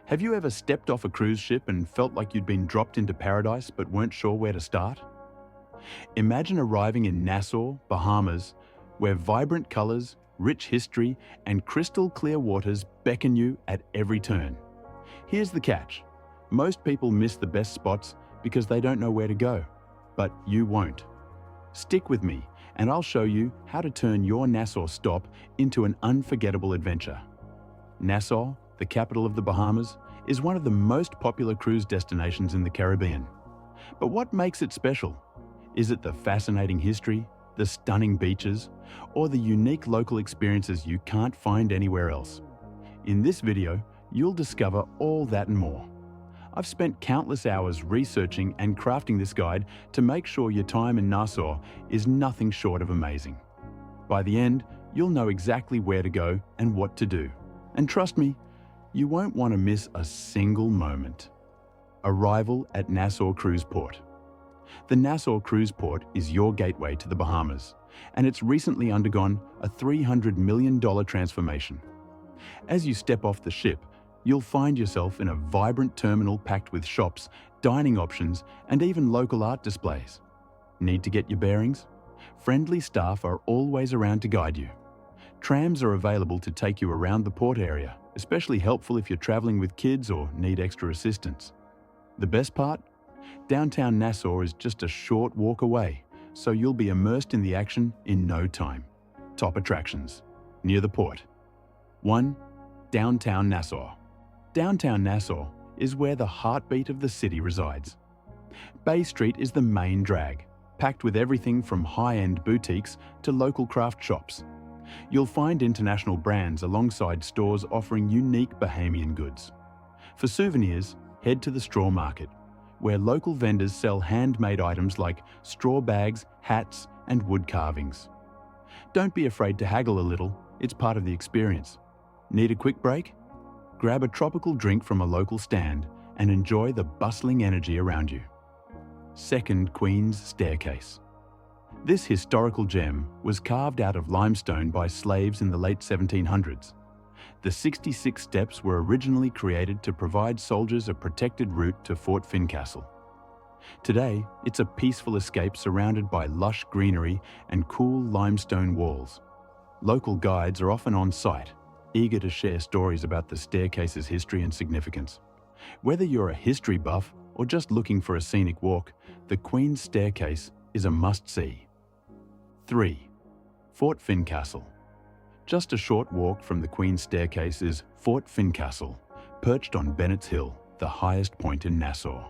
Have you ever stepped off a cruise ship and felt like you'd been dropped into paradise but weren't sure where to start? Imagine arriving in Nassau, Bahamas, where vibrant colors, rich history, and crystal clear waters beckon you at every turn. Here's the catch. Most people miss the best spots because they don't know where to go, but you won't. Stick with me and I'll show you how to turn your Nassau stop into an unforgettable adventure. Nassau, the capital of the Bahamas, is one of the most popular cruise destinations in the Caribbean. But what makes it special? Is it the fascinating history, the stunning beaches, or the unique local experiences you can't find anywhere else? In this video, you'll discover all that and more. I've spent countless hours researching and crafting this guide to make sure your time in Nassau is nothing short of amazing. By the end, you'll know exactly where to go and what to do. And trust me, you won't want to miss a single moment. Arrival at Nassau Cruise Port. The Nassau Cruise Port is your gateway to the Bahamas, and it's recently undergone a $300 million transformation. As you step off the ship, you'll find yourself in a vibrant terminal packed with shops, dining options, and even local art displays. Need to get your bearings? Friendly staff are always around to guide you. Trams are available to take you around the port area, especially helpful if you're traveling with kids or need extra assistance. The best part? Downtown Nassau is just a short walk away, so you'll be immersed in the action in no time. Top attractions. Near the port. 1. Downtown Nassau. Downtown Nassau is where the heartbeat of the city resides. Bay Street is the main drag, packed with everything from high-end boutiques to local craft shops. You'll find international brands alongside stores offering unique Bahamian goods. For souvenirs, head to the straw market, where local vendors sell handmade items like straw bags, hats, and wood carvings. Don't be afraid to haggle a little, it's part of the experience. Need a quick break? Grab a tropical drink from a local stand and enjoy the bustling energy around you. 2nd Queen's Staircase. This historical gem was carved out of limestone by slaves in the late 1700s. The 66 steps were originally created to provide soldiers a protected route to Fort Fincastle. Today, it's a peaceful escape surrounded by lush greenery and cool limestone walls. Local guides are often on site, eager to share stories about the staircase's history and significance. Whether you're a history buff or just looking for a scenic walk, the Queen's Staircase is a must-see. 3. Fort Fincastle. Just a short walk from the Queen's Staircase is Fort Fincastle, perched on Bennett's Hill, the highest point in Nassau.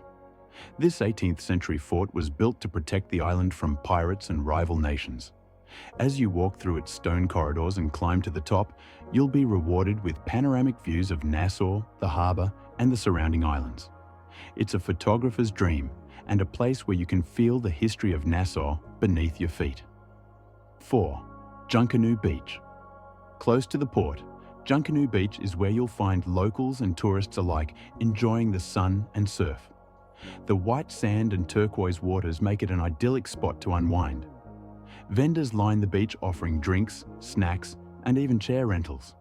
This 18th century fort was built to protect the island from pirates and rival nations. As you walk through its stone corridors and climb to the top, you'll be rewarded with panoramic views of Nassau, the harbour, and the surrounding islands. It's a photographer's dream and a place where you can feel the history of Nassau beneath your feet. 4. Junkanoo Beach. Close to the port, Junkanoo Beach is where you'll find locals and tourists alike enjoying the sun and surf. The white sand and turquoise waters make it an idyllic spot to unwind. Vendors line the beach offering drinks, snacks, and even chair rentals.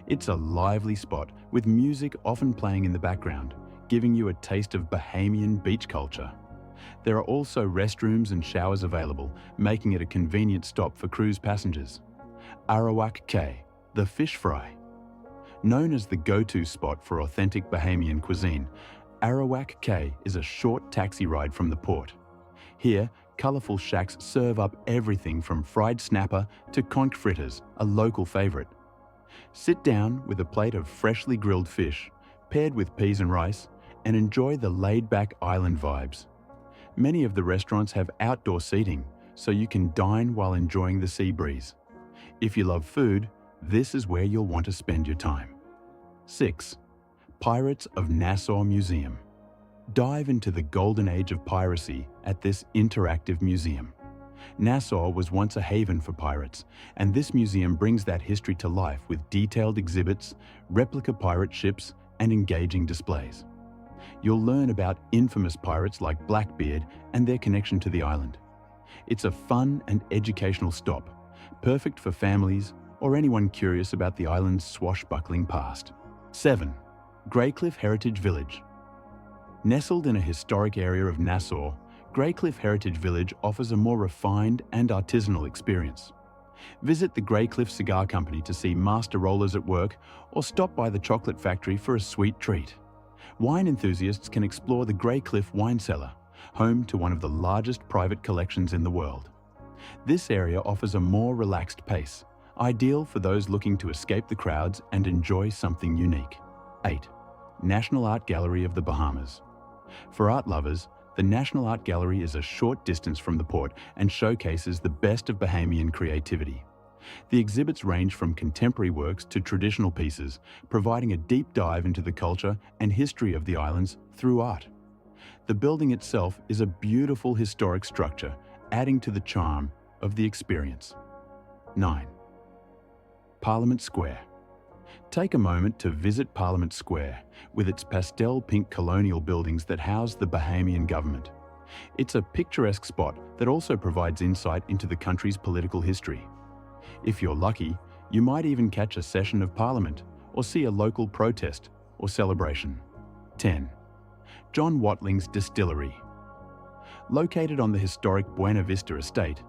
It's a lively spot with music often playing in the background, giving you a taste of Bahamian beach culture. There are also restrooms and showers available, making it a convenient stop for cruise passengers. Arawak Cay, the fish fry. Known as the go-to spot for authentic Bahamian cuisine, Arawak Cay is a short taxi ride from the port. Here, colourful shacks serve up everything from fried snapper to conch fritters, a local favourite. Sit down with a plate of freshly grilled fish, paired with peas and rice, and enjoy the laid-back island vibes. Many of the restaurants have outdoor seating, so you can dine while enjoying the sea breeze. If you love food, this is where you'll want to spend your time. 6. Pirates of Nassau Museum. Dive into the golden age of piracy at this interactive museum. Nassau was once a haven for pirates, and this museum brings that history to life with detailed exhibits, replica pirate ships, and engaging displays. You'll learn about infamous pirates like Blackbeard and their connection to the island. It's a fun and educational stop, perfect for families or anyone curious about the island's swashbuckling past. 7. Greycliff Heritage Village. Nestled in a historic area of Nassau, Greycliff Heritage Village offers a more refined and artisanal experience. Visit the Greycliff Cigar Company to see master rollers at work, or stop by the chocolate factory for a sweet treat. Wine enthusiasts can explore the Greycliff Wine Cellar, home to one of the largest private collections in the world. This area offers a more relaxed pace, ideal for those looking to escape the crowds and enjoy something unique. 8. National Art Gallery of the Bahamas. For art lovers, the National Art Gallery is a short distance from the port and showcases the best of Bahamian creativity. The exhibits range from contemporary works to traditional pieces, providing a deep dive into the culture and history of the islands through art. The building itself is a beautiful historic structure, adding to the charm of the experience. 9. Parliament Square. Take a moment to visit Parliament Square, with its pastel pink colonial buildings that house the Bahamian government. It's a picturesque spot that also provides insight into the country's political history. If you're lucky, you might even catch a session of Parliament or see a local protest or celebration. 10. John Watling's Distillery. Located on the historic Buena Vista estate,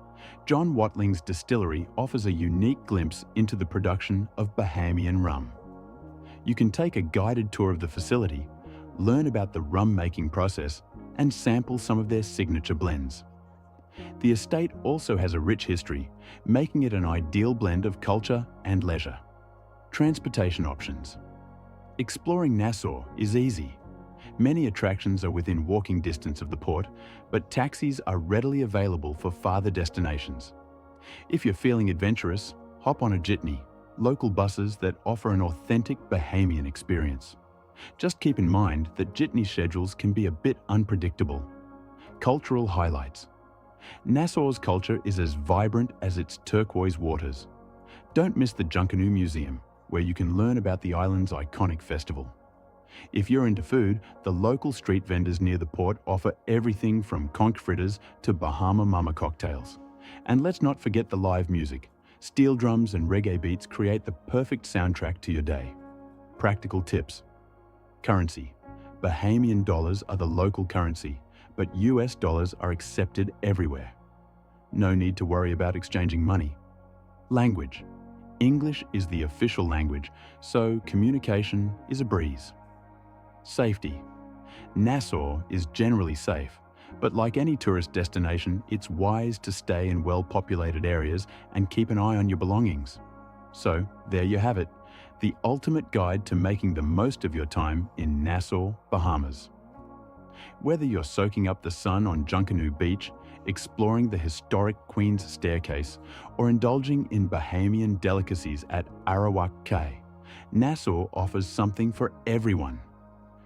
John Watling's Distillery offers a unique glimpse into the production of Bahamian rum. You can take a guided tour of the facility, learn about the rum-making process, and sample some of their signature blends. The estate also has a rich history, making it an ideal blend of culture and leisure. Transportation options. Exploring Nassau is easy. Many attractions are within walking distance of the port, but taxis are readily available for farther destinations. If you're feeling adventurous, hop on a jitney, local buses that offer an authentic Bahamian experience. Just keep in mind that jitney schedules can be a bit unpredictable. Cultural highlights. Nassau's culture is as vibrant as its turquoise waters. Don't miss the Junkanoo Museum, where you can learn about the island's iconic festival. If you're into food, the local street vendors near the port offer everything from conch fritters to Bahama Mama cocktails. And let's not forget the live music. Steel drums and reggae beats create the perfect soundtrack to your day. Practical tips. Currency. Bahamian dollars are the local currency, but US dollars are accepted everywhere. No need to worry about exchanging money. Language. English is the official language, so communication is a breeze. Safety. Nassau is generally safe, but like any tourist destination, it's wise to stay in well-populated areas and keep an eye on your belongings. So, there you have it, the ultimate guide to making the most of your time in Nassau, Bahamas. Whether you're soaking up the sun on Junkanoo Beach, exploring the historic Queen's Staircase, or indulging in Bahamian delicacies at Arawak Cay, Nassau offers something for everyone.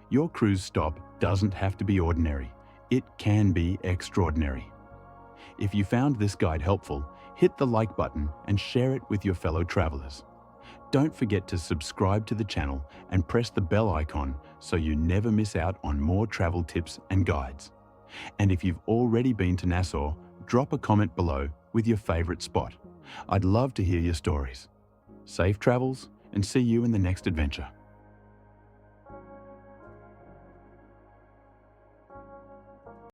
Your cruise stop doesn't have to be ordinary. It can be extraordinary. If you found this guide helpful, hit the like button and share it with your fellow travelers. Don't forget to subscribe to the channel and press the bell icon so you never miss out on more travel tips and guides. And if you've already been to Nassau, drop a comment below with your favorite spot. I'd love to hear your stories. Safe travels, and see you in the next adventure.